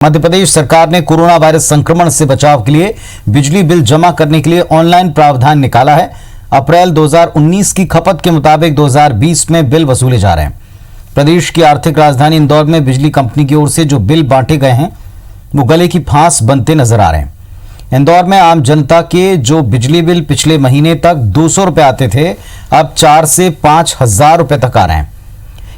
मध्य प्रदेश सरकार ने corona virus संक्रमण से बचाव के लिए बिजली बिल जमा करने के लिए ऑनलाइन प्रावधान निकाला है। अप्रैल 2019 की खपत के मुताबिक 2020 में बिल वसूले जा रहे हैं। प्रदेश की आर्थिक राजधानी इंदौर में बिजली कंपनी की ओर से जो बिल बांटे गए हैं वो गले की फांस बनते नजर आ रहे हैं। इंदौर में आम जनता के जो बिजली बिल पिछले महीने तक 200 रुपए आते थे, अब 4 से 5 हजार रुपए तक आ रहे हैं।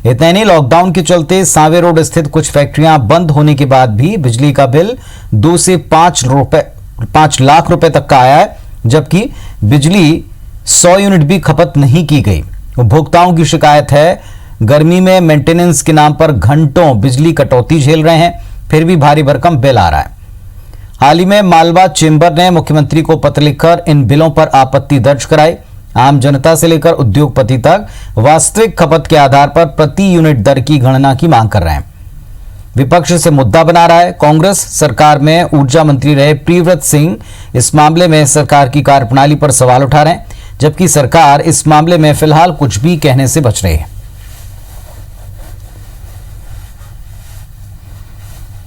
इतना ही नहीं, लॉकडाउन के चलते सांवे रोड स्थित कुछ फैक्ट्रियां बंद होने के बाद भी बिजली का बिल 2 से 5 लाख रुपए तक का आया है, जबकि बिजली 100 यूनिट भी खपत नहीं की गई। उपभोक्ताओं की शिकायत है, गर्मी में मेंटेनेंस के नाम पर घंटों बिजली कटौती झेल रहे हैं, फिर भी भारी भरकम बिल आ रहा है। हाल ही में मालवा चेंबर ने मुख्यमंत्री को पत्र लिखकर इन बिलों पर आपत्ति दर्ज कराई। आम जनता से लेकर उद्योगपति तक वास्तविक खपत के आधार पर प्रति यूनिट दर की गणना की मांग कर रहे हैं। विपक्ष से मुद्दा बना रहा है। कांग्रेस सरकार में ऊर्जा मंत्री रहे प्रियव्रत सिंह इस मामले में सरकार की कार्यप्रणाली पर सवाल उठा रहे हैं, जबकि सरकार इस मामले में फिलहाल कुछ भी कहने से बच रही है।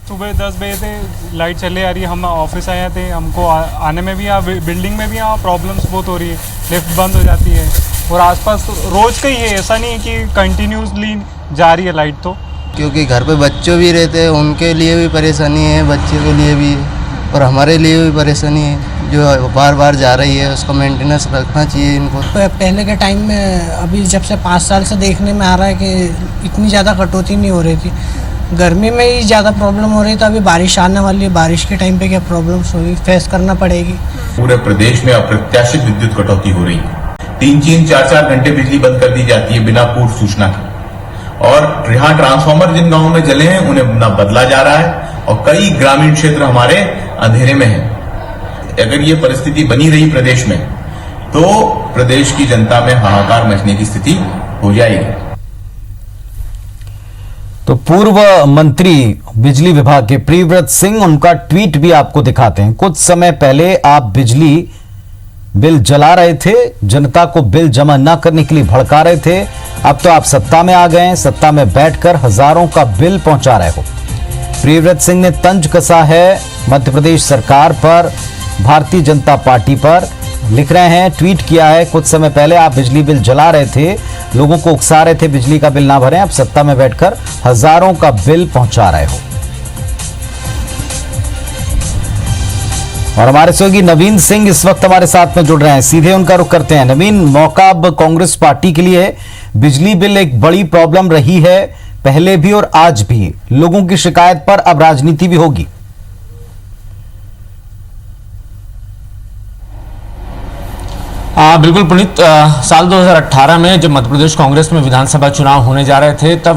सुबह 10 बजे से लाइट चले आ रही है। हम ऑफिस आए थे, हमको आने में भी, यहाँ बिल्डिंग में भी यहाँ प्रॉब्लम्स बहुत हो रही है। लिफ्ट बंद हो जाती है और आसपास रोज का ही है, ऐसा नहीं है कि कंटिन्यूसली जा रही है लाइट। तो क्योंकि घर पे बच्चे भी रहते हैं, उनके लिए भी परेशानी है, बच्चे के लिए भी और हमारे लिए भी परेशानी है। जो बार बार जा रही है उसका मेंटेनेंस रखना चाहिए इनको। पहले के टाइम में, अभी जब से 5 साल से देखने में आ रहा है कि इतनी ज़्यादा कटौती नहीं हो रही थी। गर्मी में ही ज़्यादा प्रॉब्लम हो रही है, तो अभी बारिश आने वाली है, बारिश के टाइम पे क्या प्रॉब्लम्स होगी, फेस करना पड़ेगी। पूरे प्रदेश में अप्रत्याशित विद्युत कटौती हो रही है। 3-3, 4-4 घंटे बिजली बंद कर दी जाती है बिना पूर्व सूचना के। और यहाँ ट्रांसफार्मर जिन गांवों में जले हैं उन्हें न बदला जा रहा है और कई ग्रामीण क्षेत्र हमारे अंधेरे में हैं। अगर ये परिस्थिति बनी रही प्रदेश में तो प्रदेश की जनता में हाहाकार मचने की स्थिति हो जाएगी। तो पूर्व मंत्री बिजली विभाग के प्रियव्रत सिंह, उनका ट्वीट भी आपको दिखाते हैं। कुछ समय पहले आप बिजली बिल जला रहे थे, जनता को बिल जमा न करने के लिए भड़का रहे थे। अब तो आप सत्ता में आ गए हैं, सत्ता में बैठकर हजारों का बिल पहुंचा रहे हो। प्रियव्रत सिंह ने तंज कसा है मध्य प्रदेश सरकार पर, भारतीय जनता पार्टी पर। लिख रहे हैं, ट्वीट किया है, कुछ समय पहले आप बिजली बिल जला रहे थे, लोगों को उकसा रहे थे बिजली का बिल ना भरें, अब सत्ता में बैठकर हजारों का बिल पहुंचा रहे हो। और हमारे सहयोगी नवीन सिंह इस वक्त हमारे साथ में जुड़ रहे हैं, सीधे उनका रुख करते हैं। नवीन, मौका अब कांग्रेस पार्टी के लिए है। बिजली बिल एक बड़ी प्रॉब्लम रही है पहले भी और आज भी। लोगों की शिकायत पर अब राजनीति भी होगी। बिल्कुल पुनीत, साल 2018 में जब मध्य प्रदेश कांग्रेस में विधानसभा चुनाव होने जा रहे थे, तब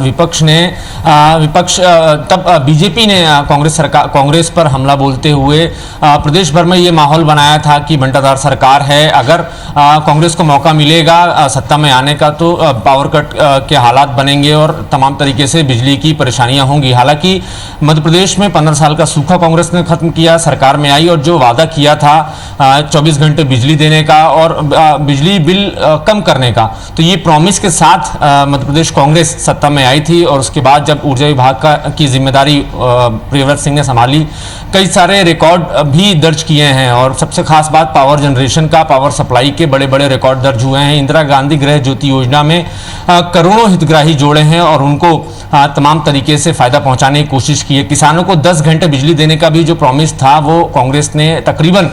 बीजेपी ने कांग्रेस पर हमला बोलते हुए प्रदेश भर में ये माहौल बनाया था कि बंटाधार सरकार है, अगर कांग्रेस को मौका मिलेगा सत्ता में आने का तो पावर कट के हालात बनेंगे और तमाम तरीके से बिजली की परेशानियां होंगी। हालांकि मध्य प्रदेश में 15 साल का सूखा कांग्रेस ने खत्म किया, सरकार में आई और जो वादा किया था 24 घंटे बिजली देने का और बिजली बिल कम करने का, तो ये प्रॉमिस के साथ मध्य प्रदेश कांग्रेस सत्ता में आई थी। और उसके बाद जब ऊर्जा विभाग की जिम्मेदारी प्रियव्रत सिंह ने संभाली, कई सारे रिकॉर्ड भी दर्ज किए हैं और सबसे खास बात पावर जनरेशन का, पावर सप्लाई के बड़े बड़े रिकॉर्ड दर्ज हुए हैं। इंदिरा गांधी गृह ज्योति योजना में करोड़ों हितग्राही जोड़े हैं और उनको तमाम तरीके से फायदा पहुंचाने की कोशिश की है। किसानों को 10 घंटे बिजली देने का भी जो प्रॉमिस था वो कांग्रेस ने तकरीबन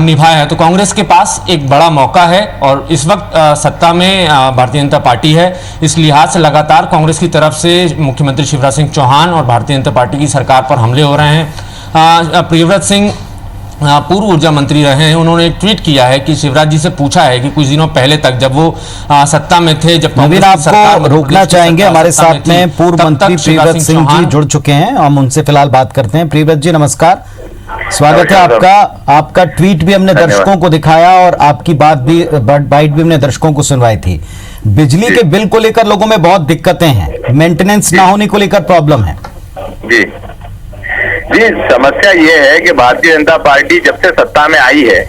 निभाया है। तो कांग्रेस के पास एक बड़ा मौका है और इस वक्त सत्ता में भारतीय जनता पार्टी है। इस लिहाज से लगातार कांग्रेस की तरफ से मुख्यमंत्री शिवराज सिंह चौहान और भारतीय जनता पार्टी की सरकार पर हमले हो रहे हैं। प्रियव्रत सिंह पूर्व ऊर्जा मंत्री रहे हैं, उन्होंने एक ट्वीट किया है कि शिवराज जी से पूछा है कि कुछ दिनों पहले तक जब वो सत्ता में थे, जब नवीन आपको रोकना चाहेंगे, हमारे साथ में पूर्व मंत्री प्रियव्रत सिंह जी जुड़ चुके हैं, हम उनसे फिलहाल बात करते हैं। प्रियव्रत जी नमस्कार, स्वागत है आपका। आपका ट्वीट भी हमने दर्शकों को दिखाया और आपकी बाइट भी हमने दर्शकों को सुनवाई थी। बिजली के बिल को लेकर लोगों में बहुत दिक्कतें हैं, मेंटेनेंस ना होने को लेकर प्रॉब्लम है। जी, समस्या ये है कि भारतीय जनता पार्टी जब से सत्ता में आई है,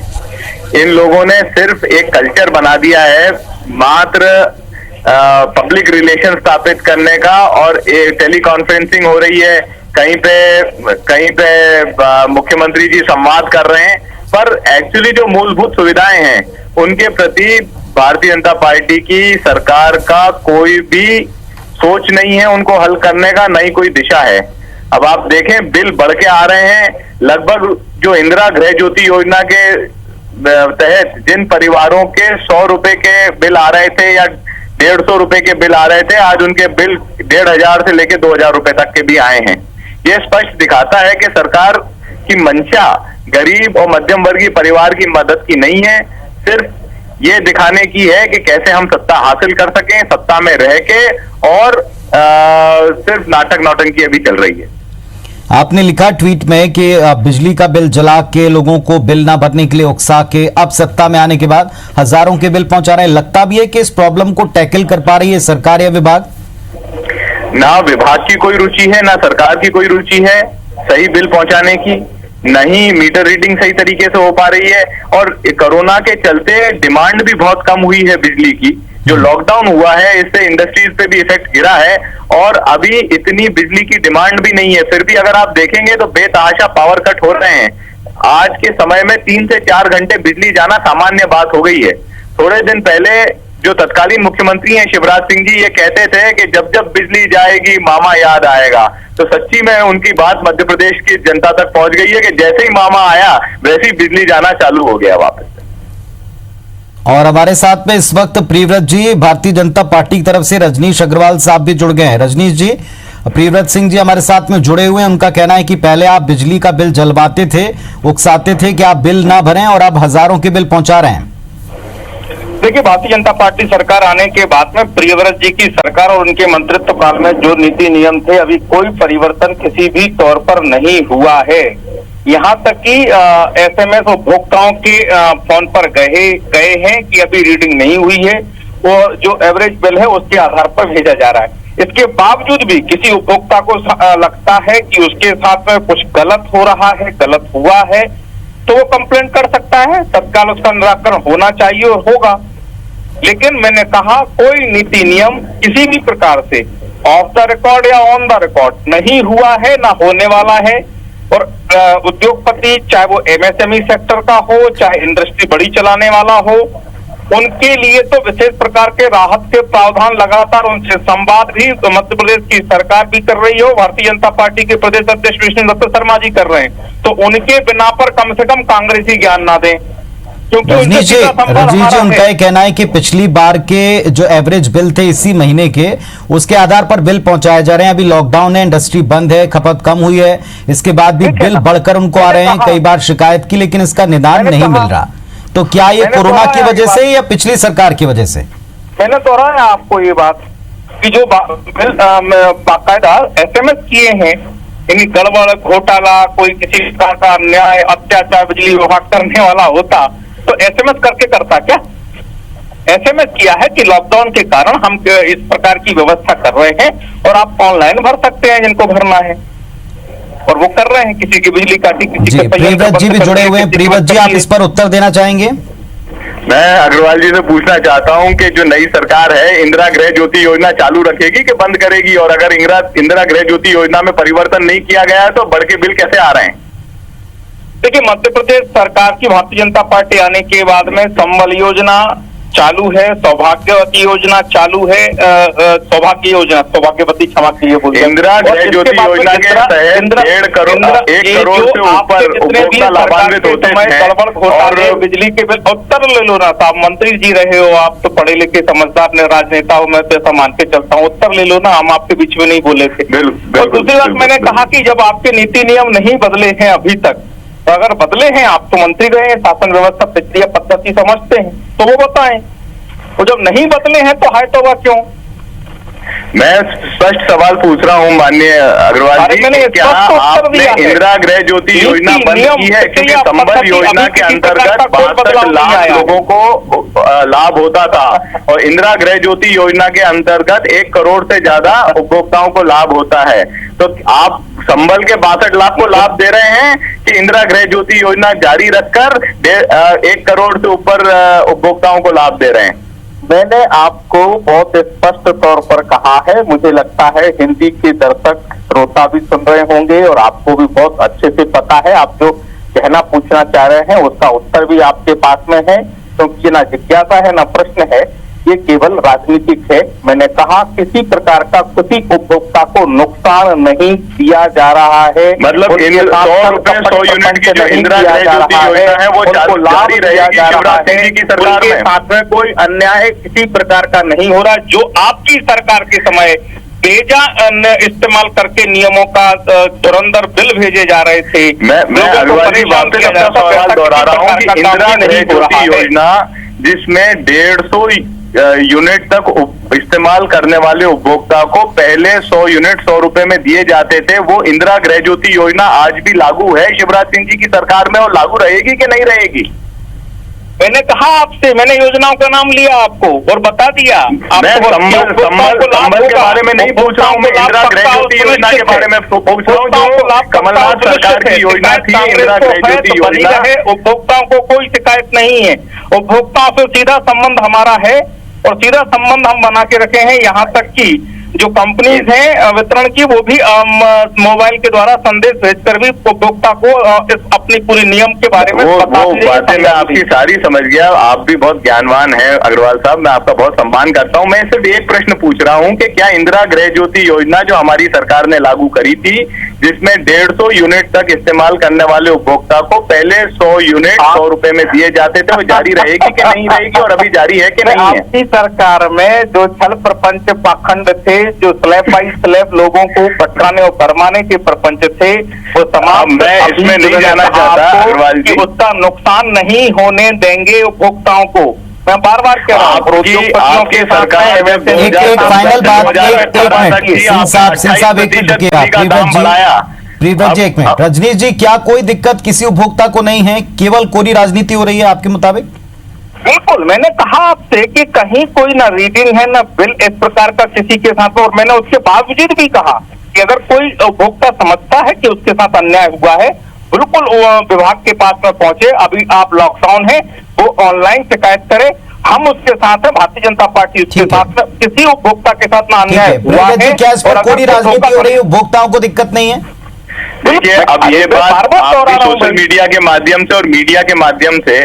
इन लोगों ने सिर्फ एक कल्चर बना दिया है मात्र पब्लिक रिलेशन स्थापित करने का, और टेली कॉन्फ्रेंसिंग हो रही है, कहीं पे मुख्यमंत्री जी संवाद कर रहे हैं, पर एक्चुअली जो मूलभूत सुविधाएं हैं उनके प्रति भारतीय जनता पार्टी की सरकार का कोई भी सोच नहीं है उनको हल करने का, नहीं कोई दिशा है। अब आप देखें बिल बढ़ के आ रहे हैं, लगभग जो इंदिरा गृह ज्योति योजना के तहत जिन परिवारों के 100 रुपए के बिल आ रहे थे या 150 रुपए के बिल आ रहे थे, आज उनके बिल 1500 से लेकर 2000 रुपए तक के भी आए हैं। ये स्पष्ट दिखाता है कि सरकार की मंशा गरीब और मध्यम वर्गीय परिवार की मदद की नहीं है, सिर्फ ये दिखाने की है कि कैसे हम सत्ता हासिल कर सकें, सत्ता में रह के, और सिर्फ नाटक नौटंकी अभी चल रही है। आपने लिखा ट्वीट में कि बिजली का बिल जला के लोगों को बिल ना भरने के लिए उकसा के अब सत्ता में आने के बाद हजारों के बिल पहुंचा रहे हैं। लगता भी है कि इस प्रॉब्लम को टैकल कर पा रही है सरकार या विभाग? ना विभाग की कोई रुचि है, ना सरकार की कोई रुचि है सही बिल पहुंचाने की, नहीं मीटर रीडिंग सही तरीके से हो पा रही है। और कोरोना के चलते डिमांड भी बहुत कम हुई है बिजली की। जो लॉकडाउन हुआ है इससे इंडस्ट्रीज पे भी इफेक्ट गिरा है, और अभी इतनी बिजली की डिमांड भी नहीं है। फिर भी अगर आप देखेंगे तो बेतहाशा पावर कट हो रहे हैं। आज के समय में 3 से 4 घंटे बिजली जाना सामान्य बात हो गई है। थोड़े दिन पहले जो तत्कालीन मुख्यमंत्री हैं शिवराज सिंह जी, ये कहते थे कि जब जब बिजली जाएगी मामा याद आएगा। तो सच्ची में उनकी बात मध्य प्रदेश की जनता तक पहुंच गई है कि जैसे ही मामा आया वैसे ही बिजली जाना चालू हो गया वापस। और हमारे साथ में इस वक्त प्रियव्रत जी, भारतीय जनता पार्टी की तरफ से रजनीश अग्रवाल साहब भी जुड़ गए हैं। रजनीश जी, प्रियव्रत सिंह जी हमारे साथ में जुड़े हुए हैं। उनका कहना है कि पहले आप बिजली का बिल जलवाते थे, उकसाते थे कि आप बिल ना भरें, और अब हजारों के बिल पहुंचा रहे हैं। देखिए, भारतीय जनता पार्टी सरकार आने के बाद में प्रियव्रत जी की सरकार और उनके मंत्रित्व काल में जो नीति नियम थे अभी कोई परिवर्तन किसी भी तौर पर नहीं हुआ है। यहाँ तक कि SMS उपभोक्ताओं के फोन पर गए हैं कि अभी रीडिंग नहीं हुई है, और जो एवरेज बिल है उसके आधार पर भेजा जा रहा है। इसके बावजूद भी किसी उपभोक्ता को लगता है कि उसके साथ में कुछ गलत हो रहा है, गलत हुआ है, तो वो कंप्लेंट कर सकता है, तत्काल उसका निराकरण होना चाहिए और होगा। लेकिन मैंने कहा कोई नीति नियम किसी भी प्रकार से ऑफ द रिकॉर्ड या ऑन द रिकॉर्ड नहीं हुआ है, ना होने वाला है। और उद्योगपति चाहे वो MSME सेक्टर का हो, चाहे इंडस्ट्री बड़ी चलाने वाला हो, उनके लिए तो विशेष प्रकार के राहत के प्रावधान लगातार उनसे संवाद भी मध्य प्रदेश की सरकार भी कर रही हो, भारतीय जनता पार्टी के प्रदेश अध्यक्ष विष्णुदत्त शर्मा जी कर रहे हैं। तो उनके बिना पर कम से कम कांग्रेसी ज्ञान ना दें, क्योंकि रजनीश जी उनका ये कहना है कि पिछली बार के जो एवरेज बिल थे इसी महीने के, उसके आधार पर बिल पहुंचाए जा रहे हैं। अभी लॉकडाउन है, इंडस्ट्री बंद है, खपत कम हुई है, इसके बाद भी बिल बढ़कर उनको आ रहे हैं। कई बार शिकायत की, लेकिन इसका निदान नहीं मिल रहा। तो क्या ये कोरोना की वजह से या पिछली सरकार की वजह से? मैंने दोहराया आपको ये बात कि जो बिल बाकायदा SMS किए हैं, यानी गड़बड़ घोटाला, कोई किसी प्रकार का अन्याय अत्याचार बिजली विभाग करने वाला होता तो SMS करके करता क्या? SMS किया है कि लॉकडाउन के कारण हम इस प्रकार की व्यवस्था कर रहे हैं, और आप ऑनलाइन भर सकते हैं जिनको भरना है, और वो कर रहे हैं। किसी की बिजली काटी, किसी के प्रियव्रत जी भी जुड़े हुए हैं। प्रियव्रत जी, आप इस पर उत्तर देना चाहेंगे? मैं अग्रवाल जी से पूछना चाहता हूं कि जो नई सरकार है इंदिरा गृह ज्योति योजना चालू रखेगी कि बंद करेगी, और अगर इंदिरा गृह ज्योति योजना में परिवर्तन नहीं किया गया है तो बढ़ के बिल कैसे आ रहे हैं? देखिए, मध्य प्रदेश सरकार की भारतीय जनता पार्टी आने के बाद में संबल योजना चालू है, सौभाग्यवती योजना चालू है, सौभाग्यवती क्षमा कीजिए बोलते हैं, इंदिरा गृह ज्योति योजना के तहत 1.5 करोड़ से ऊपर उपभोक्ता लाभान्वित होते हैं। और बिजली के बिल उत्तर ले लो ना साहब, मंत्री जी रहे हो आप, तो पढ़े लिखे समझदार ने राजनेता हो, मैं तो ऐसा मान के चलता हूँ। उत्तर ले लो ना, हम आपके बीच में नहीं बोले थे। और दूसरी बात मैंने कहा कि जब आपके नीति नियम नहीं बदले हैं अभी तक, तो अगर बदले हैं, आप तो मंत्री रहे हैं, शासन व्यवस्था प्रक्रिया पद्धति समझते हैं, तो वो बताएं। वो जब नहीं बदले हैं तो हाय तौबा क्यों? मैं स्पष्ट सवाल पूछ रहा हूँ माननीय अग्रवाल जी, क्या आपने इंदिरा गृह ज्योति योजना बंद की है? क्योंकि संबल योजना के अंतर्गत 62 लाख लोगों को लाभ होता था, और इंदिरा गृह ज्योति योजना के अंतर्गत 1 करोड़ से ज्यादा उपभोक्ताओं को लाभ होता है। तो आप संबल के 62 लाख को लाभ दे रहे हैं कि इंदिरा गृह ज्योति योजना जारी रखकर 1 करोड़ से ऊपर उपभोक्ताओं को लाभ दे रहे हैं? मैंने आपको बहुत स्पष्ट तौर पर कहा है, मुझे लगता है हिंदी के दर्शक श्रोता भी सुन रहे होंगे और आपको भी बहुत अच्छे से पता है। आप जो कहना पूछना चाह रहे हैं उसका उत्तर भी आपके पास में है, क्योंकि ना जिज्ञासा है ना प्रश्न है, ये केवल राजनीतिक है। मैंने कहा किसी प्रकार का किसी उपभोक्ता को नुकसान नहीं दिया जा रहा है, मतलब 100 रुपए 100 यूनिट की जो इंदिरा गृहज्योति योजना है वो जारी रहेगी शिवराज सिंह जी की सरकार में। साथ में कोई अन्याय किसी प्रकार का नहीं हो रहा। जो आपकी सरकार के समय बेजा इस्तेमाल करके नियमों का धुरंधर बिल भेजे जा रहे थे, मैं अग्रवाल जी वापस अपना सवाल दोहरा रहा हूँ कि इंदिरा गृहज्योति योजना जिसमें 150 यूनिट तक इस्तेमाल करने वाले उपभोक्ता को पहले 100 यूनिट 100 रुपए में दिए जाते थे, वो इंदिरा गृहज्योति योजना आज भी लागू है शिवराज सिंह जी की सरकार में और लागू रहेगी कि नहीं रहेगी? मैंने कहा आपसे, मैंने योजनाओं का नाम लिया आपको और बता दिया। मैं संबल के बारे में नहीं पूछ रहा हूँ, मैं इंदिरा गृहज्योति योजना के बारे में पूछ रहा हूँ जो कमलनाथ सरकार की योजना थी। इंदिरा गृहज्योति योजना है, उपभोक्ताओं को कोई शिकायत नहीं है। उपभोक्ताओं से सीधा संबंध हमारा है और सीधा संबंध हम बना के रखे हैं। यहाँ तक कि जो कंपनीज हैं वितरण की, वो भी मोबाइल के द्वारा संदेश भेजकर भी उपभोक्ता को इस अपनी पूरी नियम के बारे में वो बातें मैं आपकी सारी समझ गया। आप भी बहुत ज्ञानवान हैं अग्रवाल साहब, मैं आपका बहुत सम्मान करता हूं। मैं सिर्फ एक प्रश्न पूछ रहा हूं कि क्या इंदिरा गृहज्योति योजना जो हमारी सरकार ने लागू करी थी, जिसमें 150 यूनिट तक इस्तेमाल करने वाले उपभोक्ता को पहले 100 यूनिट 100 रुपए में दिए जाते थे, वो जारी रहेगी कि नहीं रहेगी और अभी जारी है कि नहीं है? आपकी सरकार में जो छल प्रपंच पाखंड थे, जो स्लैब बाई स्लैब लोगों को पटकाने और फरमाने के प्रपंच थे, वो तमाम मैं इसमें नहीं जाना चाहता अग्रवाल जी, उसका नुकसान नहीं होने देंगे उपभोक्ताओं को। मैं बार बार कह रहा हूँ आपकी सरकार में एक फाइनल बात, प्रियव्रत जी एक मिनट। रजनीश जी, क्या कोई दिक्कत किसी उपभोक्ता को नहीं है, केवल कोरी राजनीति हो रही है आपके मुताबिक? बिल्कुल, मैंने कहा आपसे कि कहीं कोई ना रीडिंग है ना बिल इस प्रकार का किसी के साथ, और मैंने उसके बावजूद भी कहा कि अगर कोई उपभोक्ता समझता है कि उसके साथ अन्याय हुआ है, बिल्कुल विभाग के पास में पहुंचे। अभी आप लॉकडाउन है, वो ऑनलाइन शिकायत करे, हम उसके साथ है, भारतीय जनता पार्टी उसके साथ में, किसी उपभोक्ता के साथ ना अन्याय हुआ है। क्या इस पर कोरी राजनीति हो रही है, उपभोक्ताओं को दिक्कत नहीं है? देखिए, अब ये बात आपकी सोशल मीडिया के माध्यम से और मीडिया के माध्यम से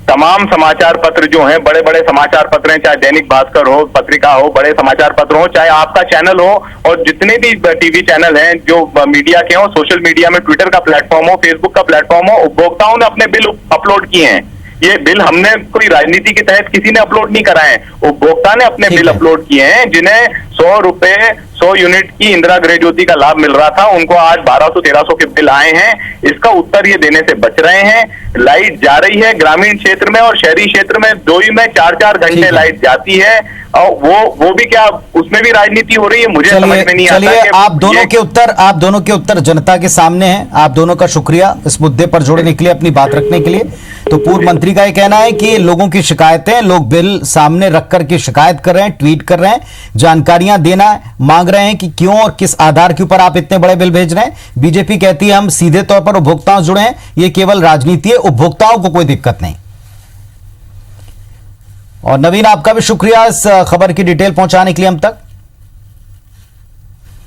तमाम समाचार पत्र जो हैं, बड़े बड़े समाचार पत्र हैं, चाहे दैनिक भास्कर हो, पत्रिका हो, बड़े समाचार पत्र हो, चाहे आपका चैनल हो, और जितने भी टीवी चैनल हैं जो मीडिया के हो, सोशल मीडिया में ट्विटर का प्लेटफॉर्म हो, फेसबुक का प्लेटफॉर्म हो, उपभोक्ताओं ने अपने बिल अपलोड किए हैं। ये बिल हमने कोई राजनीति के तहत किसी ने अपलोड नहीं कराए हैं, उपभोक्ता ने अपने बिल अपलोड किए हैं, जिन्हें 100 रुपए 100 यूनिट की इंदिरा गृहज्योति का लाभ मिल रहा था, उनको आज 1200-1300 के बिल आए हैं। इसका उत्तर ये देने से बच रहे हैं। लाइट जा रही है ग्रामीण क्षेत्र में और शहरी क्षेत्र में, दो ही में 4-4 घंटे लाइट जाती है, और वो भी क्या, उसमें भी राजनीति हो रही है? मुझे समझ में नहीं आता है। आप दोनों के उत्तर जनता के सामने हैं। आप दोनों का शुक्रिया इस मुद्दे पर जोड़ने के लिए, अपनी बात रखने के लिए। तो पूर्व मंत्री का यह कहना है कि लोगों की शिकायतें, लोग बिल सामने रख करके शिकायत कर रहे हैं, ट्वीट कर रहे हैं, जानकारियां देना मांग रहे हैं कि क्यों और किस आधार के ऊपर आप इतने बड़े बिल भेज रहे हैं। बीजेपी कहती है हम सीधे तौर पर उपभोक्ताओं से जुड़े हैं, ये केवल राजनीति है, उपभोक्ताओं को कोई दिक्कत नहीं। और नवीन, आपका भी शुक्रिया इस खबर की डिटेल पहुंचाने के लिए हम तक।